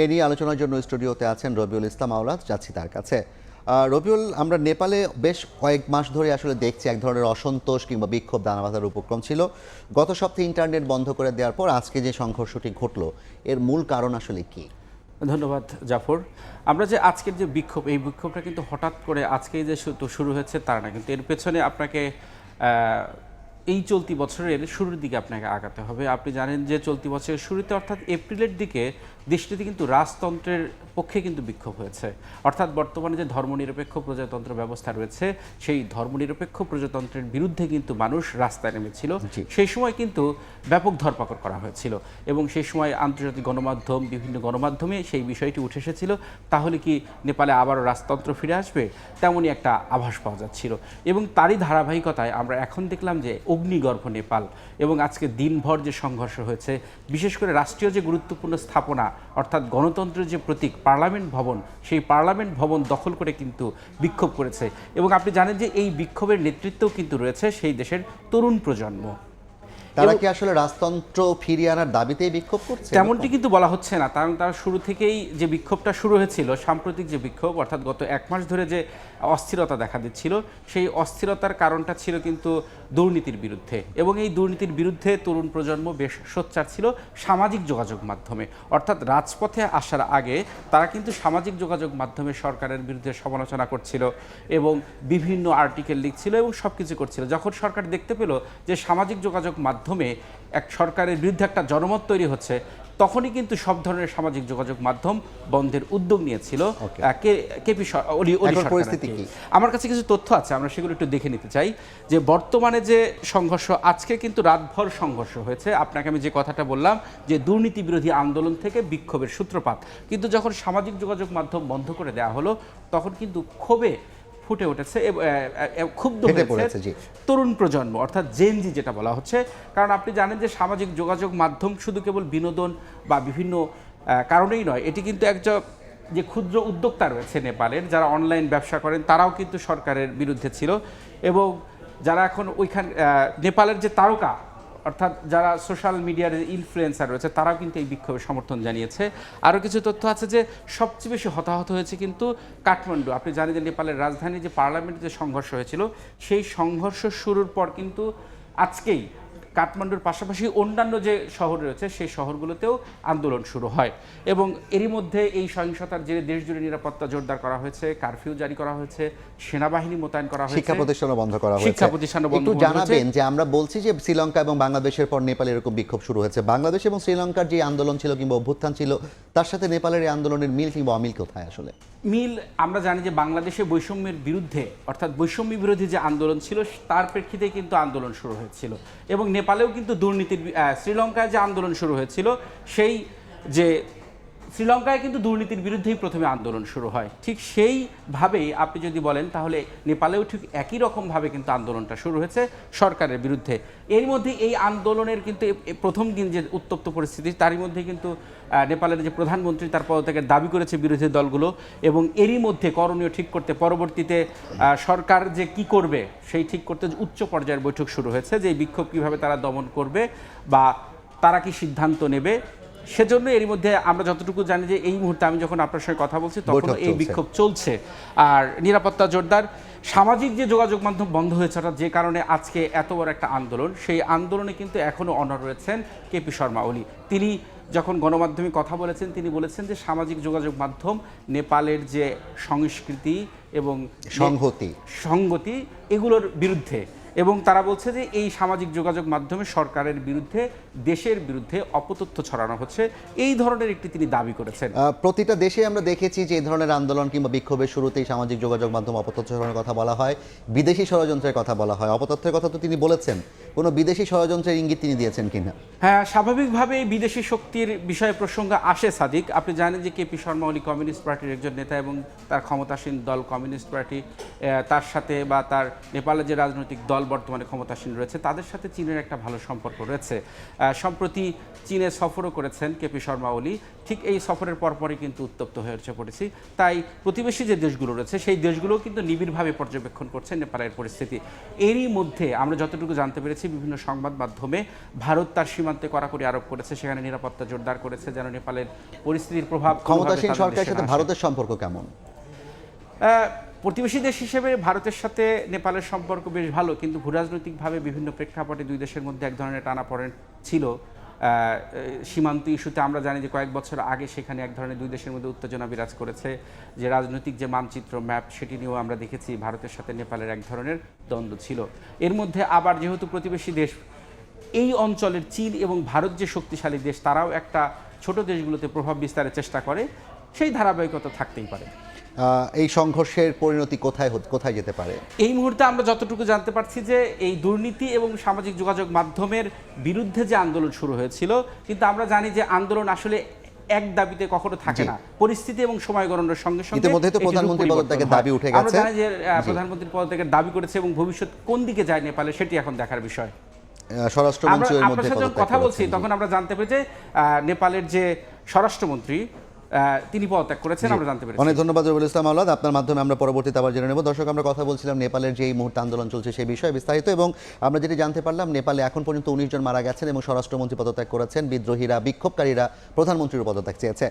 এ নিয়ে আলোচনার জন্য স্টুডিওতে আছেন রবিউল ইসলাম আওলাদ, যাচ্ছি তার কাছে। রবিউল, আমরা নেপালে বেশ কয়েক মাস ধরে আসলে দেখছি এক ধরনের অসন্তোষ কিংবা বিক্ষোভ দানা বাঁধার উপক্রম ছিল। গত সপ্তাহে ইন্টারনেট বন্ধ করে দেওয়ার পর আজকে যে সংঘর্ষটি ঘটলো, এর মূল কারণ আসলে কি? ধন্যবাদ জাফর। আমরা যে আজকের যে বিক্ষোভ, এই বিক্ষোভটা কিন্তু হঠাৎ করে আজকেই যে শুরু হয়েছে তার না, কিন্তু এর পেছনে আপনাকে এই চলতি বছরের শুরুর দিকে আপনাকে আগাতে হবে। আপনি জানেন যে চলতি বছরের শুরুতে অর্থাৎ এপ্রিলের দিকে দেশটিতে কিন্তু রাজতন্ত্রের পক্ষে কিন্তু বিক্ষোভ হয়েছে। অর্থাৎ বর্তমানে যে ধর্মনিরপেক্ষ প্রজাতন্ত্র ব্যবস্থা রয়েছে, সেই ধর্মনিরপেক্ষ প্রজাতন্ত্রের বিরুদ্ধে কিন্তু মানুষ রাস্তায় নেমেছিল। সেই সময় কিন্তু ব্যাপক ধরপাকড় করা হয়েছিল এবং সেই সময় আন্তর্জাতিক গণমাধ্যম, বিভিন্ন গণমাধ্যমে সেই বিষয়টি উঠে এসেছিল। তাহলে কি নেপালে আবারও রাজতন্ত্র ফিরে আসবে, তেমনই একটা আভাস পাওয়া যাচ্ছিল। এবং তারই ধারাবাহিকতায় আমরা এখন দেখলাম যে অগ্নিগর্ভ নেপাল এবং আজকে দিনভর যে সংঘর্ষ হয়েছে, বিশেষ করে রাষ্ট্রীয় যে গুরুত্বপূর্ণ স্থাপনা অর্থাৎ গণতন্ত্রের যে প্রতীক পার্লামেন্ট ভবন, সেই পার্লামেন্ট ভবন দখল করে কিন্তু বিক্ষোভ করেছে। এবং আপনি জানেন যে এই বিক্ষোভের নেতৃত্বেও কিন্তু রয়েছে সেই দেশের তরুণ প্রজন্ম। তারা কি আসলে রাজতন্ত্র ফিরিয়ে আনার দাবিতেই বিক্ষোভ করছে? তেমনটি কিন্তু বলা হচ্ছে না, কারণ তারা শুরু থেকেই যে বিক্ষোভটা শুরু হয়েছিল, সাম্প্রতিক যে বিক্ষোভ অর্থাৎ গত এক মাস ধরে যে অস্থিরতা দেখা দিচ্ছিল, সেই অস্থিরতার কারণটা ছিল কিন্তু দুর্নীতির বিরুদ্ধে। এবং এই দুর্নীতির বিরুদ্ধে তরুণ প্রজন্ম বেশ সোচ্চার ছিল সামাজিক যোগাযোগ মাধ্যমে। অর্থাৎ রাজপথে আসার আগে তারা কিন্তু সামাজিক যোগাযোগ মাধ্যমে সরকারের বিরুদ্ধে সমালোচনা করছিল এবং বিভিন্ন আর্টিকেল লিখছিল এবং সব কিছু করছিল। যখন সরকার দেখতে পেল যে সামাজিক যোগাযোগ মাধ্যমে এক সরকারের বিরুদ্ধে একটা জনমত তৈরি হচ্ছে, তখনই কিন্তু সব ধরনের সামাজিক যোগাযোগ মাধ্যম বন্ধের উদ্যোগ নিয়েছিল কেপি পরিস্থিতি কি? আমার কাছে কিছু তথ্য আছে, আমরা সেগুলো একটু দেখে নিতে চাই। যে বর্তমানে যে সংঘর্ষ, আজকে কিন্তু রাতভর সংঘর্ষ হয়েছে। আপনাকে আমি যে কথাটা বললাম যে দুর্নীতি বিরোধী আন্দোলন থেকে বিক্ষোভের সূত্রপাত, কিন্তু যখন সামাজিক যোগাযোগ মাধ্যম বন্ধ করে দেওয়া হলো, তখন কিন্তু ক্ষোভে ফুটে উঠেছে, ক্ষুব্ধ হয়েছে তরুণ প্রজন্ম অর্থাৎ জেনজি যেটা বলা হচ্ছে। কারণ আপনি জানেন যে সামাজিক যোগাযোগ মাধ্যম শুধু কেবল বিনোদন বা বিভিন্ন কারণেই নয়, এটি কিন্তু একজন যে ক্ষুদ্র উদ্যোক্তা রয়েছে নেপালের, যারা অনলাইন ব্যবসা করেন, তারাও কিন্তু সরকারের বিরুদ্ধে ছিল। এবং যারা এখন ওইখানে নেপালের যে তারকা অর্থাৎ যারা সোশ্যাল মিডিয়ার ইনফ্লুয়েন্সার রয়েছে, তারাও কিন্তু এই বিক্ষোভের সমর্থন জানিয়েছে। আরও কিছু তথ্য আছে যে সবচেয়ে বেশি হতাহত হয়েছে কিন্তু কাঠমান্ডু। আপনি জানেন যে নেপালের রাজধানী যে পার্লামেন্টে যে সংঘর্ষ হয়েছিল, সেই সংঘর্ষ শুরুর পর কিন্তু আজকেই কাঠমান্ডুর পাশাপাশি অন্যান্য যে শহর রয়েছে সেই শহরগুলোতেও আন্দোলন শুরু হয়। এবং এরই মধ্যে এই সহিংসতার জেরে দেশ জুড়ে নিরাপত্তা জোরদার করা হয়েছে, কারফিউ জারি করা হয়েছে, সেনাবাহিনী মোতায়েন করা হয়েছে, শিক্ষা প্রতিষ্ঠানও বন্ধ করা হয়েছে। শিক্ষা প্রতিষ্ঠানও বন্ধ। একটু জানাবেন যে আমরা বলছি যে শ্রীলঙ্কা এবং বাংলাদেশের পর নেপালে এরকম বিক্ষোভ শুরু হয়েছে, বাংলাদেশ এবং শ্রীলঙ্কার যে আন্দোলন ছিল কিংবা অভ্যুত্থান ছিল, তার সাথে নেপালের এই আন্দোলনের মিল কিংবা অমিল কোথায়? আসলে মিল, আমরা জানি যে বাংলাদেশে বৈষম্যের বিরুদ্ধে অর্থাৎ বৈষম্য বিরোধী যে আন্দোলন ছিল, তার প্রেক্ষিতে কিন্তু আন্দোলন শুরু হয়েছিল। এবং নেপালেও কিন্তু দুর্নীতির, শ্রীলঙ্কায় যে আন্দোলন শুরু হয়েছিল, সেই যে শ্রীলঙ্কায় কিন্তু দুর্নীতির বিরুদ্ধেই প্রথমে আন্দোলন শুরু হয়। ঠিক সেইভাবেই আপনি যদি বলেন, তাহলে নেপালেও ঠিক একই রকমভাবে কিন্তু আন্দোলনটা শুরু হয়েছে সরকারের বিরুদ্ধে। এর মধ্যে এই আন্দোলনের কিন্তু প্রথম দিন যে উত্তপ্ত পরিস্থিতি, তারই মধ্যে কিন্তু নেপালের যে প্রধানমন্ত্রী তার পদত্যাগের দাবি করেছে বিরোধী দলগুলো। এবং এরই মধ্যে করণীয় ঠিক করতে, পরবর্তীতে সরকার যে কি করবে সেই ঠিক করতে উচ্চ পর্যায়ের বৈঠক শুরু হয়েছে, যে এই বিক্ষোভ কীভাবে তারা দমন করবে বা তারা কি সিদ্ধান্ত নেবে। সেজন্য এরই মধ্যে আমরা যতটুকু জানি যে এই মুহূর্তে আমি যখন আপনার সঙ্গে কথা বলছি, তখন এই বিক্ষোভ চলছে আর নিরাপত্তা জোরদার। সামাজিক যে যোগাযোগ মাধ্যম বন্ধ হয়েছে, অর্থাৎ যে কারণে আজকে এত বড় একটা আন্দোলন, সেই আন্দোলনে কিন্তু এখনও অনড় রয়েছেন কেপি শর্মা ওলি। তিনি যখন গণমাধ্যমে কথা বলেছেন, তিনি বলেছেন যে সামাজিক যোগাযোগ মাধ্যম নেপালের যে সংস্কৃতি এবং সংগতি এগুলোর বিরুদ্ধে। এবং তারা বলছে যে এই সামাজিক যোগাযোগ মাধ্যমে সরকারের বিরুদ্ধে, দেশের বিরুদ্ধে অপতথ্য ছড়ানো হচ্ছে, এই ধরনের একটি তিনি দাবি করেছেন। প্রতিটা দেশে আমরা দেখেছি যে এই ধরনের আন্দোলন কিংবা বিক্ষোভের শুরুতেই সামাজিক যোগাযোগ মাধ্যম অপতথ্য ছড়ানোর কথা বলা হয়, বিদেশি ষড়যন্ত্রের কথা বলা হয়। অপতথ্যের কথা তো তিনি বলেছেন, কোনো বিদেশি ষড়যন্ত্রের ইঙ্গিত তিনি দিয়েছেন কিনা? হ্যাঁ, স্বাভাবিকভাবেই বিদেশি শক্তির বিষয়ে প্রসঙ্গ আসে সাদিক। আপনি জানেন যে কেপি শর্মা ওলি কমিউনিস্ট পার্টির একজন নেতা এবং তার ক্ষমতাসীন দল কমিউনিস্ট পার্টি, তার সাথে বা তার নেপালের যে রাজনৈতিক দল বর্তমানে ক্ষমতাসীন রয়েছে তাদের সাথে চীনের একটা ভালো সম্পর্ক রয়েছে। সম্প্রতি চীনে সফরও করেছেন কেপি শর্মা ওলি। ঠিক এই সফরের পরপরই কিন্তু উত্তপ্ত হয়ে পড়েছি। তাই প্রতিবেশী যে দেশগুলো রয়েছে সেই দেশগুলোও কিন্তু নিবিড়ভাবে পর্যবেক্ষণ করছে নেপালের পরিস্থিতি। এরই মধ্যে আমরা যতটুকু জানতে পেরেছি বিভিন্ন সংবাদ মাধ্যমে ভারত তার সীমান্তে কড়াকড়ি আরোপ করেছে, সেখানে নিরাপত্তা জোরদার করেছে যেন নেপালের পরিস্থিতির প্রভাব। ক্ষমতাসীন সরকারের সাথে ভারতের সম্পর্ক কেমন? প্রতিবেশী দেশ হিসেবে ভারতের সাথে নেপালের সম্পর্ক বেশ ভালো, কিন্তু ভূরাজনৈতিকভাবে বিভিন্ন প্রেক্ষাপটে দুই দেশের মধ্যে এক ধরনের টানাপোড়েন ছিল। সীমান্ত ইস্যুতে আমরা জানি যে কয়েক বছর আগে সেখানে এক ধরনের দুই দেশের মধ্যে উত্তেজনা বিরাজ করেছে, যে রাজনৈতিক যে মানচিত্র ম্যাপ সেটি নিয়েও আমরা দেখেছি ভারতের সাথে নেপালের এক ধরনের দ্বন্দ্ব ছিল। এর মধ্যে আবার যেহেতু প্রতিবেশী দেশ, এই অঞ্চলের চীন এবং ভারত যে শক্তিশালী দেশ, তারাও একটা ছোট দেশগুলোতে প্রভাব বিস্তারের চেষ্টা করে, সেই ধারাবাহিকতা থাকতেই পারে। এই সংঘর্ষের পরিণতি কোথায় যেতে পারে? এই মুহূর্তে আমরা যতটুকু জানতে পারছি যে এই দুর্নীতি এবং সামাজিক যোগাযোগ মাধ্যমের বিরুদ্ধে যে আন্দোলন শুরু হয়েছিল, কিন্তু আমরা জানি যে আন্দোলন আসলে এক দাবিতে কখনো থাকে না, পরিস্থিতি এবং সময় গণনার সঙ্গে সঙ্গে ইতিমধ্যে তো প্রধানমন্ত্রী পদত্যাগের দাবি উঠে গেছে। আমরা জানি যে প্রধানমন্ত্রী পদত্যাগের দাবি করেছে এবং ভবিষ্যৎ কোন দিকে যায় নেপালে সেটি এখন দেখার বিষয়। স্বরাষ্ট্রমন্ত্রী এর মধ্যে আপনার সাথে যখন কথা বলছি তখন আমরা জানতে পেরেছি যে নেপালের যে স্বরাষ্ট্রমন্ত্রী তিনি পদত্যাগ করেছেন, আমরা জানতে পেরেছি। অনেক ধন্যবাদ রবিউল ইসলাম আওলাদ, আপনার মাধ্যমে আমরা পরবর্তীতে আবার জেনে নেব। দর্শক, আমরা কথা বলছিলাম নেপালের যে এই মুহূর্তে আন্দোলন চলছে সেই বিষয়ে বিস্তারিত, এবং আমরা যেটি জানতে পারলাম নেপালে এখন পর্যন্ত 19 জন মারা গেছেন এবং স্বরাষ্ট্রমন্ত্রী পদত্যাগ করেছেন। বিদ্রোহীরা, বিক্ষোভকারীরা প্রধানমন্ত্রীর পদত্যাগ চেয়েছে।